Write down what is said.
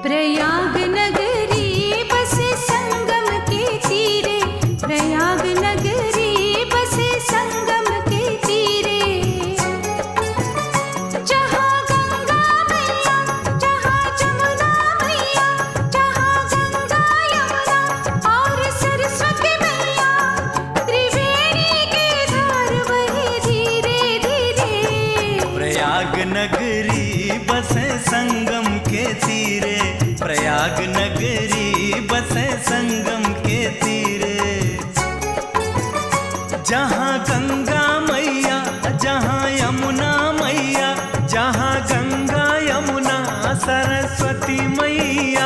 प्रयाग नगरी बसे संगम के तीरे, प्रयाग नगरी बसे संगम के तीरे। जहाँ गंगा मैया, जहाँ जमुना मैया, जहाँ गंगा यमुना और सरस्वती मैया, त्रिवेणी की धार बहे धीरे धीरे। प्रयाग नगरी बसे संगम के तीरे, प्रयाग नगरी बसे संगम के तीरे। जहाँ गंगा मैया, जहाँ यमुना मैया, जहाँ गंगा यमुना सरस्वती मैया,